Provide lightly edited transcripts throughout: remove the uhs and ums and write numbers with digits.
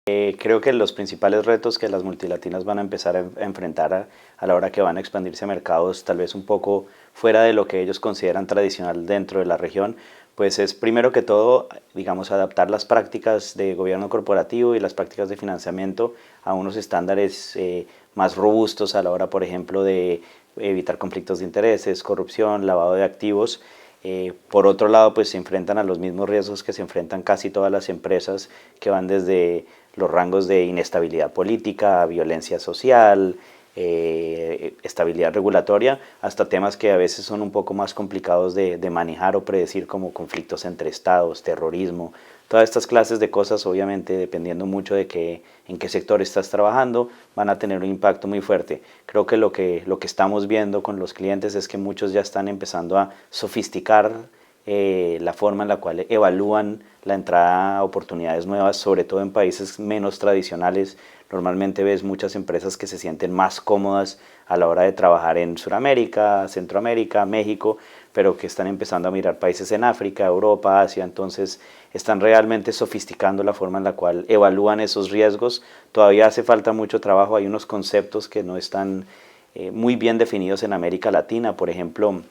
Creo que los principales retos que las multilatinas van a empezar a enfrentar a la hora que van a expandirse a mercados tal vez un poco fuera de lo que ellos consideran tradicional dentro de la región, pues es primero que todo, digamos, adaptar las prácticas de gobierno corporativo y las prácticas de financiamiento a unos estándares más robustos a la hora, por ejemplo, de evitar conflictos de intereses, corrupción, lavado de activos. Por otro lado, pues se enfrentan a los mismos riesgos que se enfrentan casi todas las empresas, que van desde los rangos de inestabilidad política, violencia social, estabilidad regulatoria, hasta temas que a veces son un poco más complicados de manejar o predecir, como conflictos entre estados, terrorismo. Todas estas clases de cosas, obviamente, dependiendo mucho de en qué sector estás trabajando, van a tener un impacto muy fuerte. Creo que lo que estamos viendo con los clientes es que muchos ya están empezando a sofisticar la forma en la cual evalúan la entrada a oportunidades nuevas, sobre todo en países menos tradicionales. Normalmente ves muchas empresas que se sienten más cómodas a la hora de trabajar en Sudamérica, Centroamérica, México, pero que están empezando a mirar países en África, Europa, Asia. Entonces están realmente sofisticando la forma en la cual evalúan esos riesgos. Todavía hace falta mucho trabajo, hay unos conceptos que no están muy bien definidos en América Latina. Por ejemplo,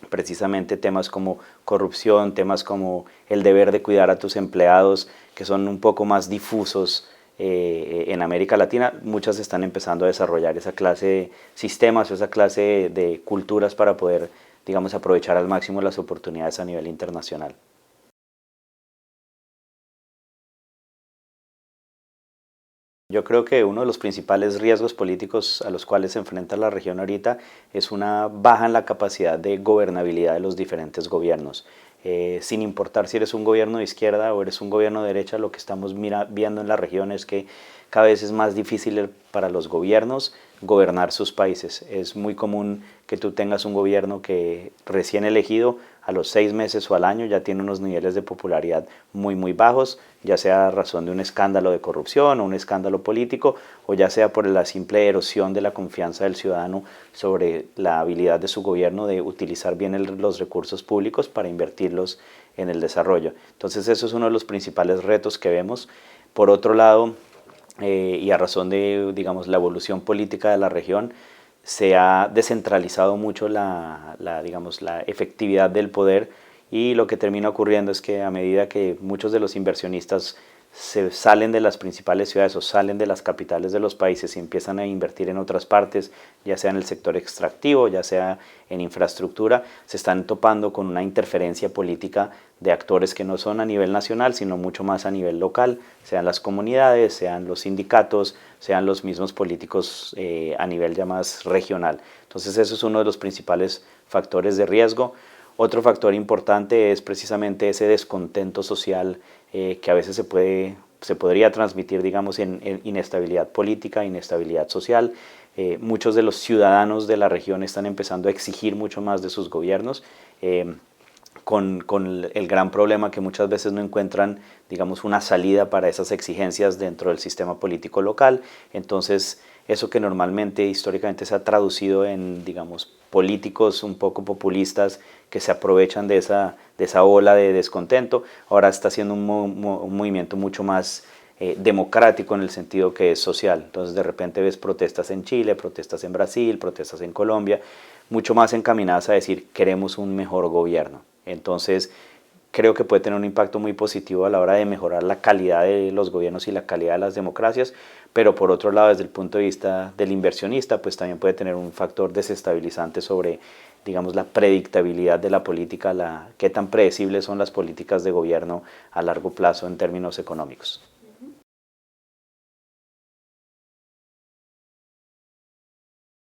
precisamente temas como corrupción, temas como el deber de cuidar a tus empleados, que son un poco más difusos en América Latina. Muchas están empezando a desarrollar esa clase de sistemas o esa clase de culturas para poder, digamos, aprovechar al máximo las oportunidades a nivel internacional. Yo creo que uno de los principales riesgos políticos a los cuales se enfrenta la región ahorita es una baja en la capacidad de gobernabilidad de los diferentes gobiernos. Sin importar si eres un gobierno de izquierda o eres un gobierno de derecha, lo que estamos viendo en la región es que cada vez es más difícil para los gobiernos gobernar sus países. Es muy común que tú tengas un gobierno que recién elegido a los 6 meses o al año ya tiene unos niveles de popularidad muy bajos, ya sea a razón de un escándalo de corrupción o un escándalo político, o ya sea por la simple erosión de la confianza del ciudadano sobre la habilidad de su gobierno de utilizar bien los recursos públicos para invertirlos en el desarrollo. Entonces eso es uno de los principales retos que vemos. Por otro lado, y a razón de, digamos, la evolución política de la región, se ha descentralizado mucho digamos, la efectividad del poder, y lo que termina ocurriendo es que a medida que muchos de los inversionistas se salen de las principales ciudades o salen de las capitales de los países y empiezan a invertir en otras partes, ya sea en el sector extractivo, ya sea en infraestructura, se están topando con una interferencia política de actores que no son a nivel nacional, sino mucho más a nivel local, sean las comunidades, sean los sindicatos, sean los mismos políticos a nivel ya más regional. Entonces eso es uno de los principales factores de riesgo. Otro factor importante es precisamente ese descontento social que a veces se podría transmitir, digamos, en inestabilidad política, inestabilidad social. Muchos de los ciudadanos de la región están empezando a exigir mucho más de sus gobiernos, con el gran problema que muchas veces no encuentran, digamos, una salida para esas exigencias dentro del sistema político local. Entonces, eso que normalmente históricamente se ha traducido en, digamos, políticos un poco populistas que se aprovechan de esa ola de descontento, ahora está siendo un movimiento mucho más democrático, en el sentido que es social. Entonces de repente ves protestas en Chile, protestas en Brasil, protestas en Colombia, mucho más encaminadas a decir queremos un mejor gobierno. Entonces creo que puede tener un impacto muy positivo a la hora de mejorar la calidad de los gobiernos y la calidad de las democracias, pero por otro lado, desde el punto de vista del inversionista, pues también puede tener un factor desestabilizante sobre, digamos, la predictabilidad de la política, qué tan predecibles son las políticas de gobierno a largo plazo en términos económicos.